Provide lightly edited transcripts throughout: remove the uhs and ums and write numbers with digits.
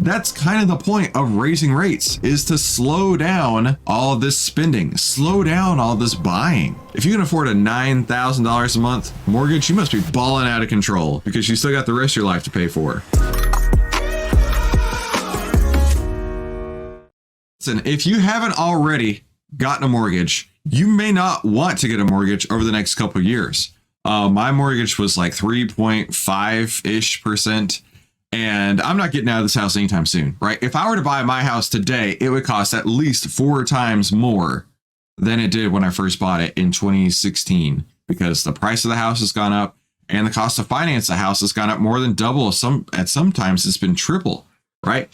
That's kind of the point of raising rates, is to slow down all this spending, slow down all this buying. If you can afford a $9,000 a month mortgage, you must be balling out of control because you still got the rest of your life to pay for. Listen, if you haven't already gotten a mortgage, you may not want to get a mortgage over the next couple of years. My mortgage was like 3.5-ish%. And I'm not getting out of this house anytime soon, right? If I were to buy my house today, it would cost at least 4 times more than it did when I first bought it in 2016, because the price of the house has gone up and the cost to finance the house has gone up more than double. Sometimes it's been triple, right?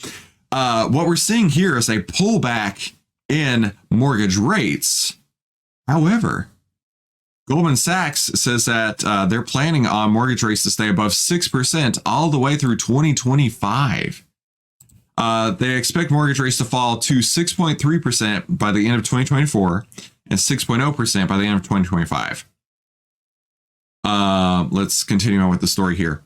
What we're seeing here is a pullback in mortgage rates. However, Goldman Sachs says that they're planning on mortgage rates to stay above 6% all the way through 2025. They expect mortgage rates to fall to 6.3% by the end of 2024 and 6.0% by the end of 2025. Let's continue on with the story here.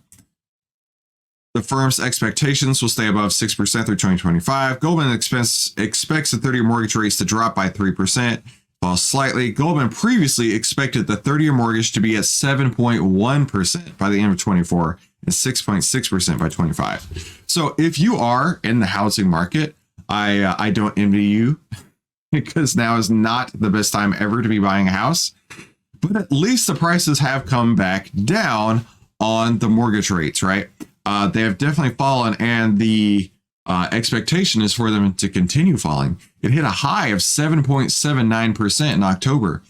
The firm's expectations will stay above 6% through 2025. Goldman expects the 30-year mortgage rates to drop by 3%. While slightly, Goldman previously expected the 30-year mortgage to be at 7.1% by the end of 24 and 6.6% by 25. So if you are in the housing market, I don't envy you, because now is not the best time ever to be buying a house. But at least the prices have come back down on the mortgage rates, right? They have definitely fallen, and the expectation is for them to continue falling. It hit a high of 7.79% in October.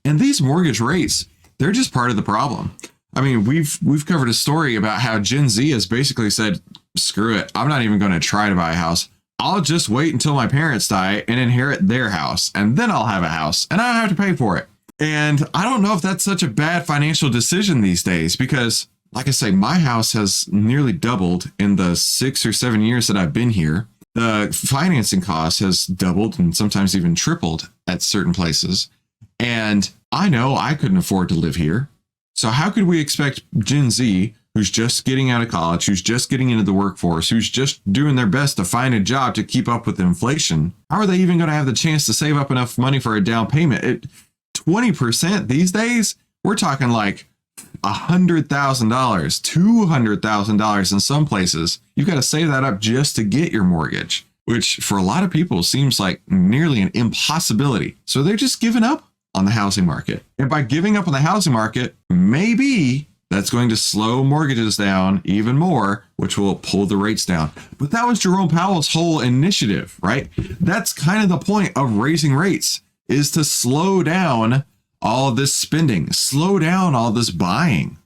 And these mortgage rates, they're just part of the problem. I mean, we've covered a story about how Gen Z has basically said, screw it, I'm not even going to try to buy a house. I'll just wait until my parents die and inherit their house, and then I'll have a house and I don't have to pay for it. And I don't know if that's such a bad financial decision these days, because like I say, my house has nearly doubled in the 6 or 7 years that I've been here. The financing cost has doubled and sometimes even tripled at certain places. And I know I couldn't afford to live here. So how could we expect Gen Z, who's just getting out of college, who's just getting into the workforce, who's just doing their best to find a job to keep up with inflation, how are they even going to have the chance to save up enough money for a down payment? 20% these days, we're talking like $100,000, $200,000 in some places. You've got to save that up just to get your mortgage, which for a lot of people seems like nearly an impossibility. So they're just giving up on the housing market. And by giving up on the housing market, maybe that's going to slow mortgages down even more, which will pull the rates down. But that was Jerome Powell's whole initiative, right? That's kind of the point of raising rates, is to slow down all this spending, slow down all this buying.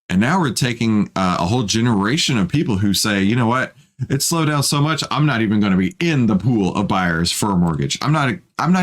And now we're taking a whole generation of people who say, you know what, it's slowed down so much, I'm not even going to be in the pool of buyers for a mortgage. I'm not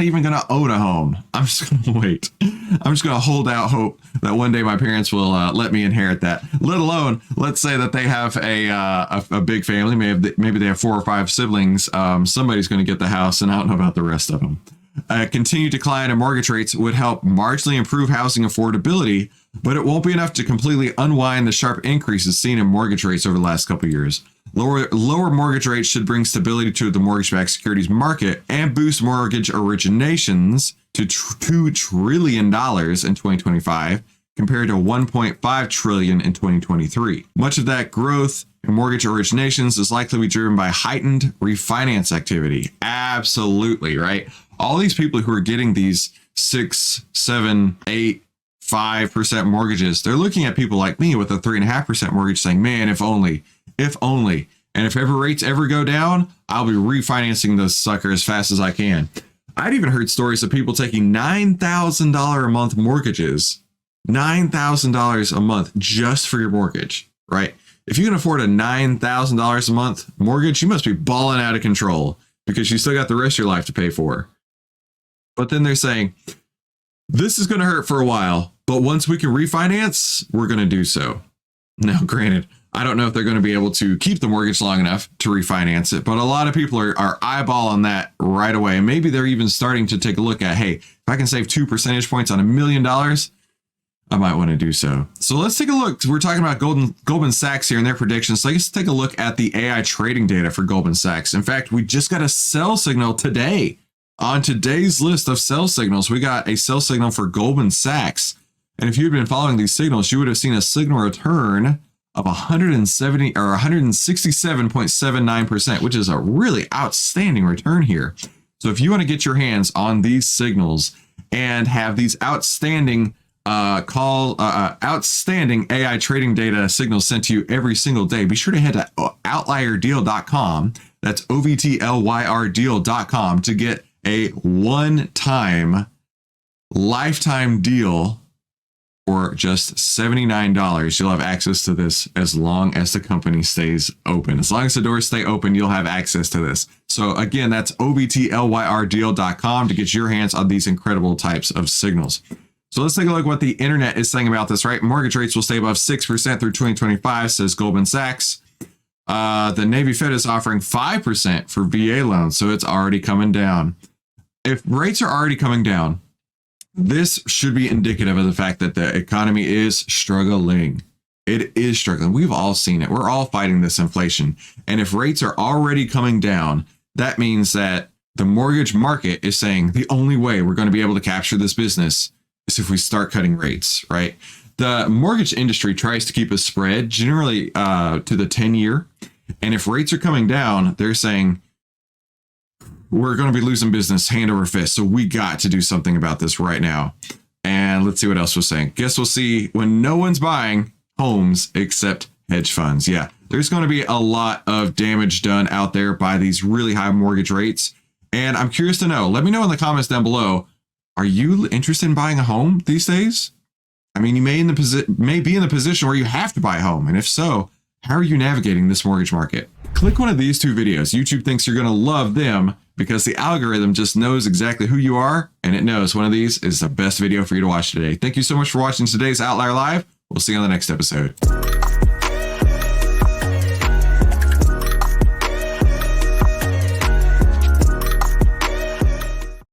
even going to own a home. I'm just going to wait. I'm just going to hold out hope that one day my parents will let me inherit that. Let alone, let's say that they have a big family. Maybe they have 4 or 5 siblings. Somebody's going to get the house, and I don't know about the rest of them. A continued decline in mortgage rates would help marginally improve housing affordability, but it won't be enough to completely unwind the sharp increases seen in mortgage rates over the last couple of years. Lower mortgage rates should bring stability to the mortgage-backed securities market and boost mortgage originations to $2 trillion in 2025, compared to $1.5 trillion in 2023. Much of that growth in mortgage originations is likely to be driven by heightened refinance activity. Absolutely, right? All these people who are getting these 6, 7, 8, 5% mortgages, they're looking at people like me with a 3.5% mortgage saying, man, if only. And if ever rates ever go down, I'll be refinancing those sucker as fast as I can. I'd even heard stories of people taking $9,000 a month mortgages, $9,000 a month just for your mortgage, right? If you can afford a $9,000 a month mortgage, you must be balling out of control because you still got the rest of your life to pay for. But then they're saying, this is going to hurt for a while, but once we can refinance, we're going to do so. Now, granted, I don't know if they're going to be able to keep the mortgage long enough to refinance it, but a lot of people are eyeballing that right away. And maybe they're even starting to take a look at, hey, if I can save 2 percentage points on $1 million, I might want to do so. So let's take a look. We're talking about Goldman Sachs here and their predictions. So let's take a look at the AI trading data for Goldman Sachs. In fact, we just got a sell signal today. On today's list of sell signals, we got a sell signal for Goldman Sachs. And if you'd been following these signals, you would have seen a signal return of 167.79%, which is a really outstanding return here. So if you want to get your hands on these signals and have these outstanding outstanding AI trading data signals sent to you every single day, be sure to head to outlierdeal.com. That's OVTLYR deal.com to get a one-time lifetime deal for just $79. You'll have access to this as long as the company stays open. As long as the doors stay open, you'll have access to this. So again, that's OVTLYRdeal.com to get your hands on these incredible types of signals. So let's take a look at what the internet is saying about this, right? Mortgage rates will stay above 6% through 2025, says Goldman Sachs. The Navy Fed is offering 5% for VA loans, so it's already coming down. If rates are already coming down, this should be indicative of the fact that the economy is struggling. It is struggling. We've all seen it. We're all fighting this inflation. And if rates are already coming down, that means that the mortgage market is saying the only way we're going to be able to capture this business is if we start cutting rates, right? The mortgage industry tries to keep a spread generally to the 10-year. And if rates are coming down, they're saying, we're going to be losing business hand over fist. So we got to do something about this right now. And let's see what else we're saying. Guess we'll see when no one's buying homes except hedge funds. Yeah, there's going to be a lot of damage done out there by these really high mortgage rates. And I'm curious to know, let me know in the comments down below, are you interested in buying a home these days? I mean, you may be in the position where you have to buy a home. And if so, how are you navigating this mortgage market? Click one of these two videos. YouTube thinks you're going to love them because the algorithm just knows exactly who you are, and it knows one of these is the best video for you to watch today. Thank you so much for watching today's Outlier Live. We'll see you on the next episode.